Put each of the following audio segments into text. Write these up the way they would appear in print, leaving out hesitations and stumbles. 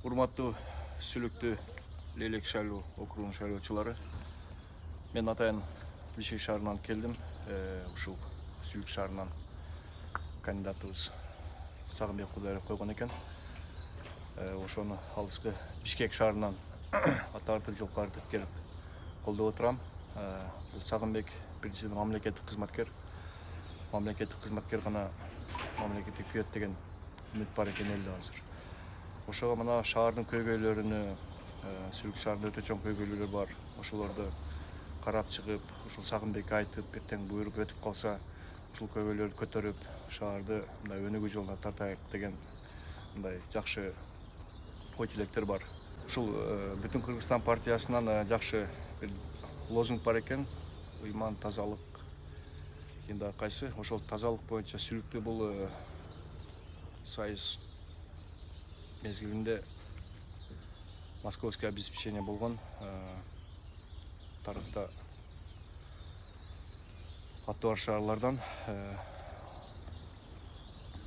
Урматтуу Сүлүктүү Лелек шайлоо округунун шайлоочулары. Мен атайын Бишкек шаарынан келдим. Ушул Сүлүк шаарынан кандидатыбыз Сагынбек Кудайров койгон экен. Ошону алыскы Бишкек шаарынан атартып жолкартып келип колдоп отурам. Бул Сагынбек биринчиден мамлекеттик кызматкер. Мамлекеттик кызматкер гана мамлекетти күйөт деген үмүт бар экен элде азыр. Ошого мына шаардын көйгөйлөрүнү, Сүлүк шаарында өтө чоң көйгөйлөр бар. Ошолорду карап чыгып, ушул Сагынбекке айтып, эртең буйрук өтүп калса, ушул көйгөйлөрдү көтөрүп, шаарды мындай өнүгүү жолуна тартайык деген мындай жакшы ой тилектер бар. Ушул Бүтүн Кыргызстан партиясынан жакшы бир лозунг бар экен. Ыйман, тазалык. Енді кайсы ошол тазалык боюнча Сүлүктө бул сайыс мезгилинде московский обеспечение болгон. Тарыхта аты бар шаарлардан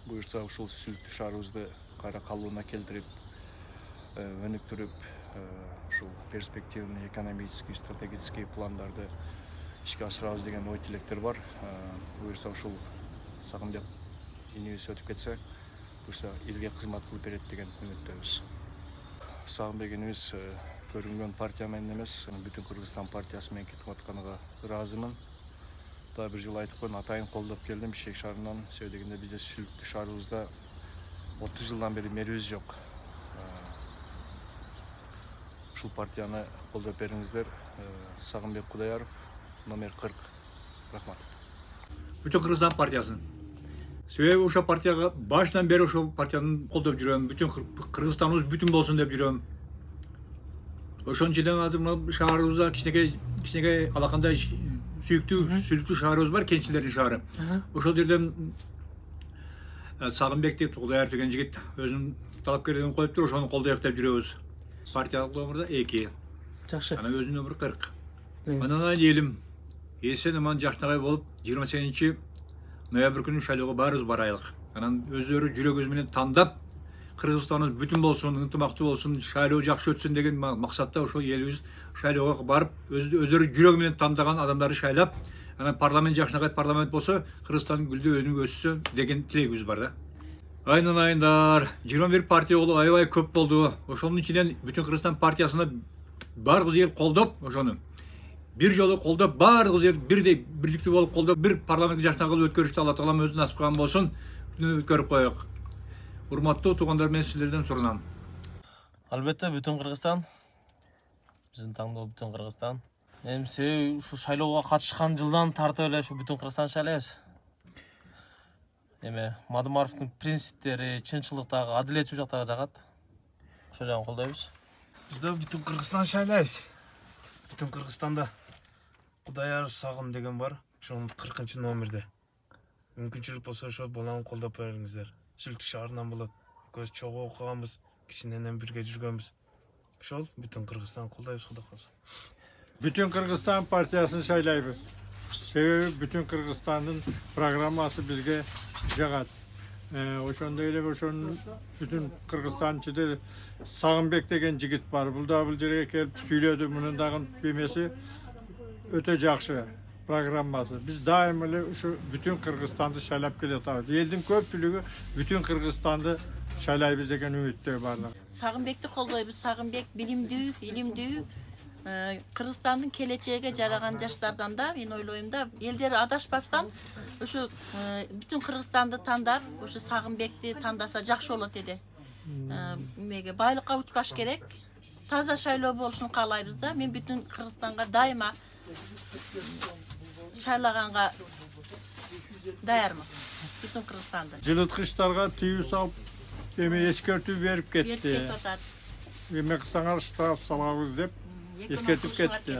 буюрса ушул Сүлүктүү шаарыбызды кайра калыбына келтирип, өнүктүрүп, ушул перспективный экономический, стратегический пландарды ишке ашырабыз деген ой тилектер бар. Буюрса ушул Сагынбек инибиз өтүп кетсе, буюрса элге кызмат кылып берет деген үмүттөбүз. Сагынбек инибиз көрүнгөн партия менен эмес, Бүтүн Кыргызстан партиясы менен кетип атканга ыраазымын. Дагы бир жолу айтып коеюн, атайын колдоп келдим Бишкек шаарынан. Себеби дегенде бизде Сүлүктүү шаарыбызда 30 жылдан бери мэрибиз жок. Ушул партияны колдоп бериңиздер. Сагынбек Кудайаров, номер 40. Рахмат. Бүтүн Кыргызстан партиясын. Себеби ошол партияга башынан бери ошол партияны колдоп жүрөм. Бүтүн Кыргызстаныбыз бүтүн болсун деп жүрөм. Ошон үчүн азыр мына шаарыбызда кичинекей алакандай сүйүктүү Сүлүктүү шаарыбыз бар, кенчилердин шаары. Ошол жерден Сагынбекти Кудайаров деген жигит өзүнүн талапкерлигин коюп туруп, ошону колдоёк деп жүрөбүз. Партиялык номерде 2. Жакшы. Анан өзүнүн номери 40. Анан элим эсен аман жашнагай болуп 28 ноябрь күнү шайлоого баарыбыз барайлык. Анан өздөрү жүрөгүбүз менен тандап, Кыргызстаныбыз бүтүн болсун, ынтымактуу болсун, шайлоо жакшы өтсүн деген максатта ошол элибиз шайлоого барып, өздөрү жүрөгү менен тандаган адамдарды шайлап, анан парламент жакшынакай парламент болсо, Кыргызстан гүлдөө өнүгүп өссүн деген тилегибиз бар да. Айндар 21 партия болуп аябай көп болду. Ошонун ичинен Бүтүн Кыргызстан партиясына баарыбыз эл колдоп, ошону бир жолу колдоп, баарыбыз эл бирдей бирликтүү болуп колдоп, бир парламент жакшынакай кылып өткөрүштү Алла таалам өзү насип кылган болсун, өткөрүп коелук. Урматтуу туугандар, мен сиздерден суранам. Албетте Бүтүн Кыргызстан. Биздин таңдоо Бүтүн Кыргызстан. Эми себеби ушу шайлоого катышкан жылдан тартып эле ушу Бүтүн Кыргызстан шайлайбыз. Эми Мадымаровдун принциптери чынчылыктагы, адилеттүү жактагы жагат. Ошол жагын колдойбуз. Биз да Бүтүн Кыргызстан шайлайбыз. Бүтүн Кыргызстанда Кудайаров Сагын деген бар. Ошонун 40 номерде. Мүмкүнчүлүк болсо ошол баланы колдоп бериңиздер. Сүлүктүү шаарынан болот. Көз чогуу окуганбыз, кичинеден бирге жүргөнбүз. Ошол Бүтүн Кыргызстан колдойбуз, Кудай калса. Бүтүн Кыргызстан партиясын шайлайбыз. Себеби Бүтүн Кыргызстандын программасы бизге жагат. Ошондой эле ошонун Бүтүн Кыргызстан ичинде Сагынбек деген жигит бар. Бул да бул жерге келип сүйлөдү. Мунун дагы бемеси өтө жакшы программасы. Биз дайым эле ушу Бүтүн Кыргызстанды шайлап келатабыз. Элдин көпчүлүгү Бүтүн Кыргызстанды шайлайбыз деген үмүттө барлыгы. Сагынбекти колдойбуз. Сагынбек билимдүү, илимдүү, Кыргызстандын келечеге жараган жаштардан да, мен ойлойм да, элдер адашпастан ушу Бүтүн Кыргызстанды тандап, ушу Сагынбекти тандаса жакшы болот эди. Эмеге байлыкка учпаш керек. Таза шайлоо болушун каалайбыз да. Мен Бүтүн Кыргызстанга дайыма шайлаганга даярмын. Бүтүн Кыргызстанды. Жылыткычтарга тыюу салып, эми эскертүү берип кетти. Эме кылсаңар штраф салабыз деп эскертип кетти.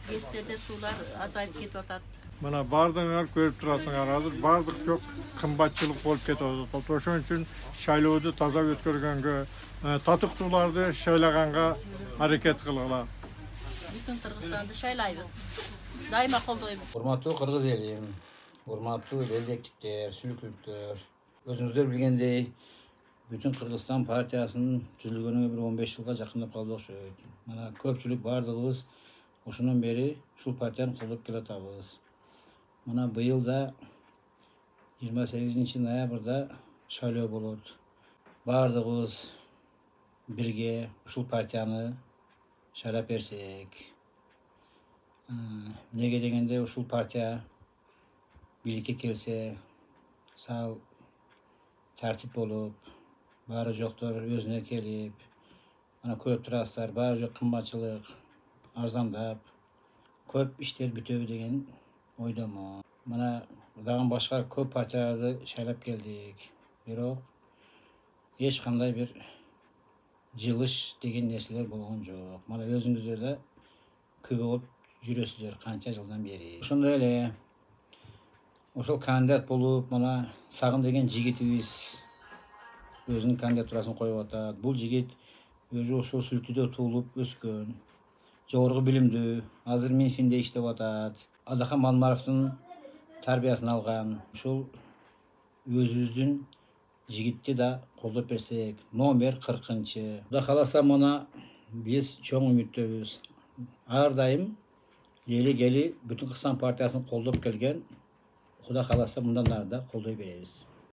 ГЭСтерде суулар азайып кетип атат. Мына бардыңар көрүп турасыңар, азыр бардык жок кымбатчылык болуп кетип атат. Ошон үчүн шайлооду таза өткөргөнгө, татыктууларды шайлаганга аракет кылгыла. Бүтүн Кыргызстанды шайлайбыз. Дайыма колдойбуз. Урматтуу кыргыз элим, урматтуу элдектиктер, сүлүктүүлүктөр. Өзүңүздөр билгендей, Bütün Kırgızstan Partiyasının tüzülgönüne bir 15 yılga jakындap kaldı okşойт. Mana köpçülük bardığımız oşundan beri uşul partiyani koldup kelatabız. Mana bıyıl da 28 noyabrda şayloo bolot. Bardığımız birge uşul partiyani şaylap bersek. Nege degende uşul partiya birlikte kelse sağ tertip bolup bari joktor özüne kelip ana köp turaslar bari jok kımbatçılık arzandap köp işler bütöbü degen oydama. Mana dagın başka köp partiyalardı şaylap geldik. Bирок hiç kanday bir жылыш деген нерселер болгон жок. Mana özüңүздөр да көбө болуп жүрөсүздөр канча жылдан бери. Ошондой эле ошол кандидат болуп mana Сагын деген жигитибиз өзүнүн кандидатурасын коюп атат. Бул жигит өзү ошол Сүлтүдө туулуп өскөн, жогорку билимдүү, азыр Минфинде иштеп атат. Адахан Малмаровдун тарбиясын алган. Ушул өзүбүздүн жигитти да колдоп берсек, номер 40-чы. Кудай кааласа мына биз чоң үмүттөбүз. Ар дайым ели кели Бүтүн Кыргызстан партиясын колдоп келген. Кудай кааласа мындан ары да колдой беребиз.